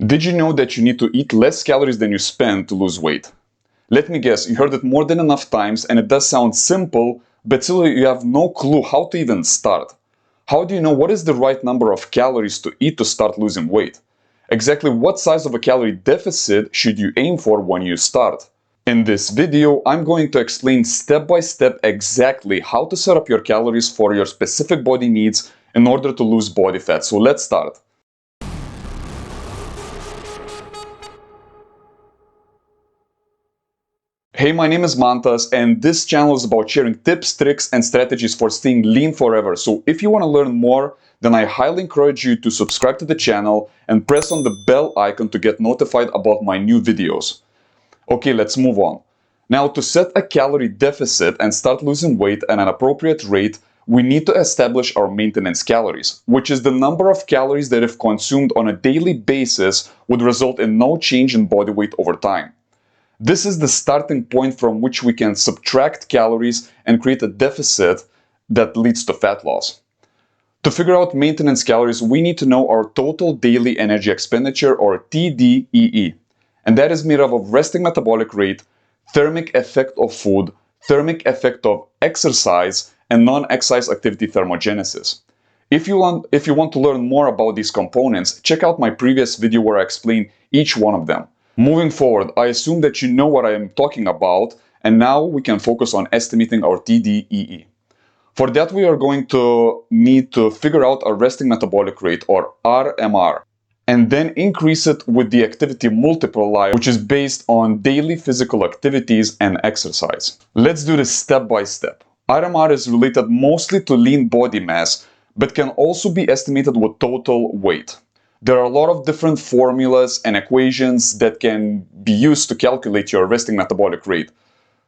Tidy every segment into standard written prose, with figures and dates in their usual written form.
Did you know that you need to eat less calories than you spend to lose weight? Let me guess, you heard it more than enough times and it does sound simple, but still you have no clue how to even start. How do you know what is the right number of calories to eat to start losing weight? Exactly what size of a calorie deficit should you aim for when you start? In this video, I'm going to explain step by step exactly how to set up your calories for your specific body needs in order to lose body fat. So let's start. Hey, my name is Mantas, and this channel is about sharing tips, tricks, and strategies for staying lean forever. So if you want to learn more, then I highly encourage you to subscribe to the channel and press on the bell icon to get notified about my new videos. Okay, let's move on. Now, to set a calorie deficit and start losing weight at an appropriate rate, we need to establish our maintenance calories, which is the number of calories that, if consumed on a daily basis, would result in no change in body weight over time. This is the starting point from which we can subtract calories and create a deficit that leads to fat loss. To figure out maintenance calories, we need to know our total daily energy expenditure, or TDEE. And that is made up of resting metabolic rate, thermic effect of food, thermic effect of exercise, and non-exercise activity thermogenesis. If you want to learn more about these components, check out my previous video where I explain each one of them. Moving forward, I assume that you know what I am talking about, and now we can focus on estimating our TDEE. For that, we are going to need to figure out our resting metabolic rate, or RMR, and then increase it with the activity multiplier, which is based on daily physical activities and exercise. Let's do this step by step. RMR is related mostly to lean body mass, but can also be estimated with total weight. There are a lot of different formulas and equations that can be used to calculate your resting metabolic rate.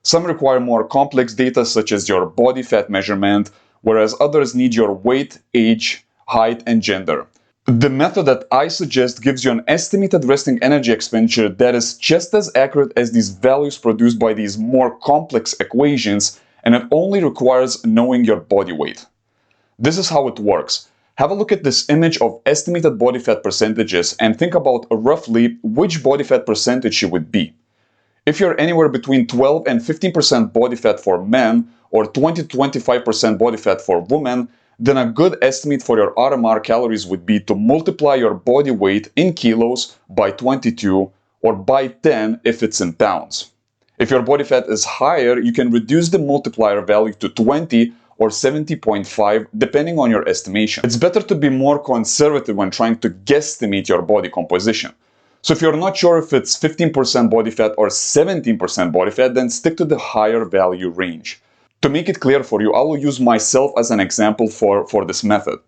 Some require more complex data, such as your body fat measurement, whereas others need your weight, age, height, and gender. The method that I suggest gives you an estimated resting energy expenditure that is just as accurate as these values produced by these more complex equations, and it only requires knowing your body weight. This is how it works. Have a look at this image of estimated body fat percentages and think about roughly which body fat percentage you would be. If you're anywhere between 12 and 15% body fat for men or 20 to 25% body fat for women, then a good estimate for your RMR calories would be to multiply your body weight in kilos by 22 or by 10 if it's in pounds. If your body fat is higher, you can reduce the multiplier value to 20 or 70.5 depending on your estimation. It's better to be more conservative when trying to guesstimate your body composition. So if you're not sure if it's 15% body fat or 17% body fat, then stick to the higher value range. To make it clear for you, I will use myself as an example for this method.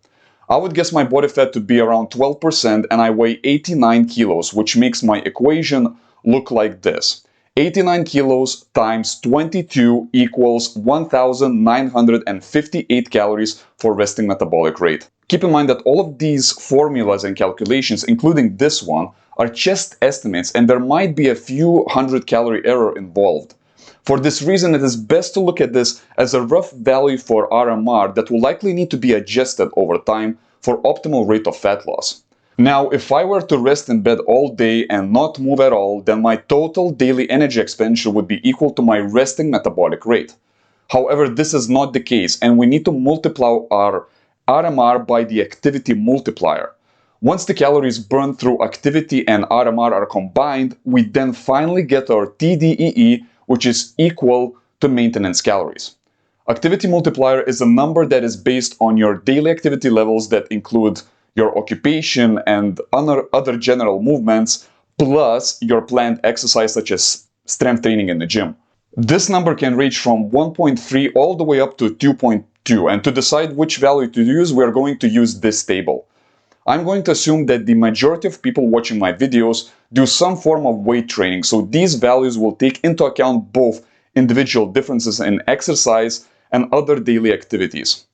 I would guess my body fat to be around 12% and I weigh 89 kilos, which makes my equation look like this. 89 kilos times 22 equals 1,958 calories for resting metabolic rate. Keep in mind that all of these formulas and calculations, including this one, are just estimates and there might be a few hundred calorie error involved. For this reason, it is best to look at this as a rough value for RMR that will likely need to be adjusted over time for optimal rate of fat loss. Now, if I were to rest in bed all day and not move at all, then my total daily energy expenditure would be equal to my resting metabolic rate. However, this is not the case, and we need to multiply our RMR by the activity multiplier. Once the calories burned through activity and RMR are combined, we then finally get our TDEE, which is equal to maintenance calories. Activity multiplier is a number that is based on your daily activity levels that include your occupation and other general movements, plus your planned exercise such as strength training in the gym. This number can range from 1.3 all the way up to 2.2, and to decide which value to use, we are going to use this table. I'm going to assume that the majority of people watching my videos do some form of weight training, so these values will take into account both individual differences in exercise and other daily activities.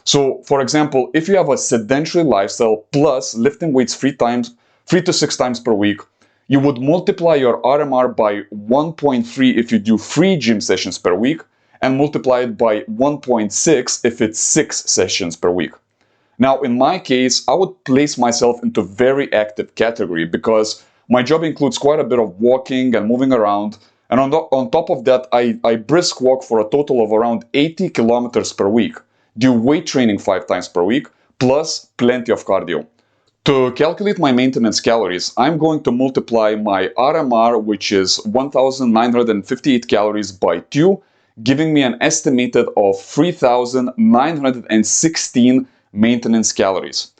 So, for example, if you have a sedentary lifestyle plus lifting weights 3 to 6 times per week, you would multiply your RMR by 1.3 if you do 3 gym sessions per week, and multiply it by 1.6 if it's 6 sessions per week. Now, in my case, I would place myself into very active category because my job includes quite a bit of walking and moving around. And on top of that, I brisk walk for a total of around 80 kilometers per week, do weight training 5 times per week, plus plenty of cardio. To calculate my maintenance calories, I'm going to multiply my RMR, which is 1958 calories, by 2, giving me an estimated of 3916 maintenance calories.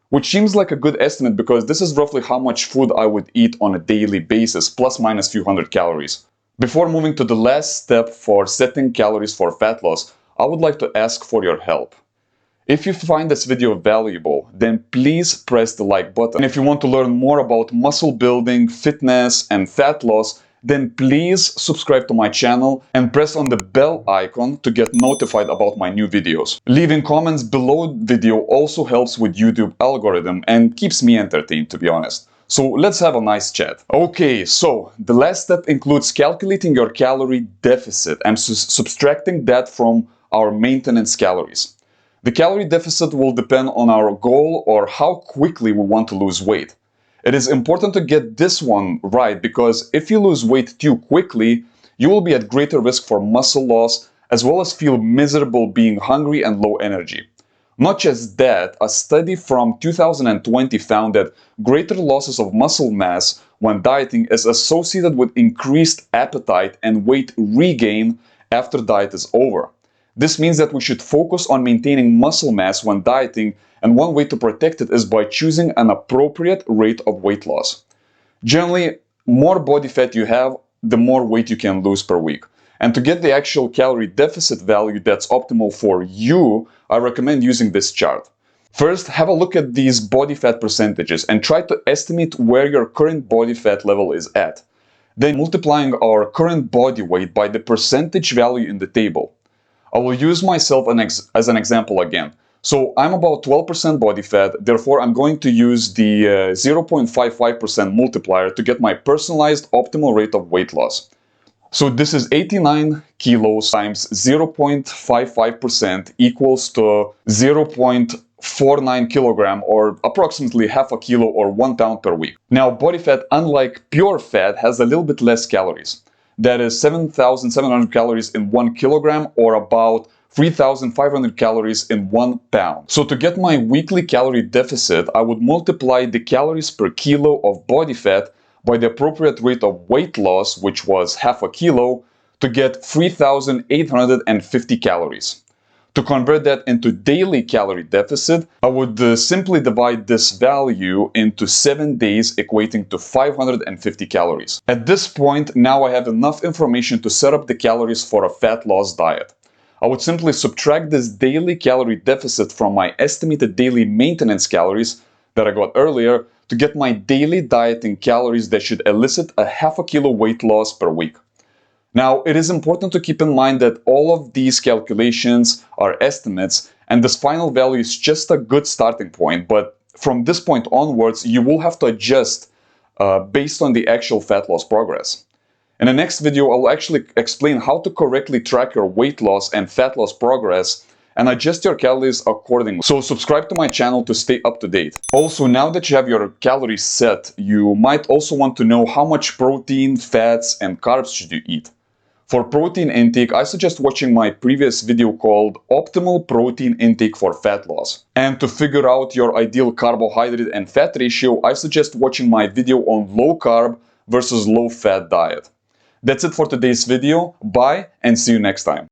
Which seems like a good estimate because this is roughly how much food I would eat on a daily basis, plus minus few hundred calories. Before moving to the last step for setting calories for fat loss, I would like to ask for your help. If you find this video valuable, then please press the like button. And if you want to learn more about muscle building, fitness, and fat loss, then please subscribe to my channel and press on the bell icon to get notified about my new videos. Leaving comments below the video also helps with YouTube algorithm and keeps me entertained, to be honest. So let's have a nice chat. Okay, so the last step includes calculating your calorie deficit and subtracting that from our maintenance calories. The calorie deficit will depend on our goal or how quickly we want to lose weight. It is important to get this one right because if you lose weight too quickly, you will be at greater risk for muscle loss as well as feel miserable being hungry and low energy. Not just that, a study from 2020 found that greater losses of muscle mass when dieting is associated with increased appetite and weight regain after diet is over. This means that we should focus on maintaining muscle mass when dieting, and one way to protect it is by choosing an appropriate rate of weight loss. Generally, more body fat you have, the more weight you can lose per week. And to get the actual calorie deficit value that's optimal for you, I recommend using this chart. First, have a look at these body fat percentages and try to estimate where your current body fat level is at. Then multiplying our current body weight by the percentage value in the table. I will use myself as an example again. So I'm about 12% body fat, therefore I'm going to use the 0.55% multiplier to get my personalized optimal rate of weight loss. So this is 89 kilos times 0.55% equals to 0.49 kilogram or approximately half a kilo or 1 pound per week. Now body fat, unlike pure fat, has a little bit less calories. That is 7,700 calories in 1 kilogram or about 3,500 calories in 1 pound. So to get my weekly calorie deficit, I would multiply the calories per kilo of body fat by the appropriate rate of weight loss, which was half a kilo, to get 3,850 calories. To convert that into daily calorie deficit, I would simply divide this value into 7 days, equating to 550 calories. At this point, now I have enough information to set up the calories for a fat loss diet. I would simply subtract this daily calorie deficit from my estimated daily maintenance calories that I got earlier to get my daily dieting calories that should elicit a half a kilo weight loss per week. Now, it is important to keep in mind that all of these calculations are estimates, and this final value is just a good starting point, but from this point onwards, you will have to adjust based on the actual fat loss progress. In the next video, I'll actually explain how to correctly track your weight loss and fat loss progress and adjust your calories accordingly. So subscribe to my channel to stay up to date. Also, now that you have your calories set, you might also want to know how much protein, fats, and carbs should you eat. For protein intake, I suggest watching my previous video called Optimal Protein Intake for Fat Loss. And to figure out your ideal carbohydrate and fat ratio, I suggest watching my video on low carb versus low fat diet. That's it for today's video. Bye and see you next time.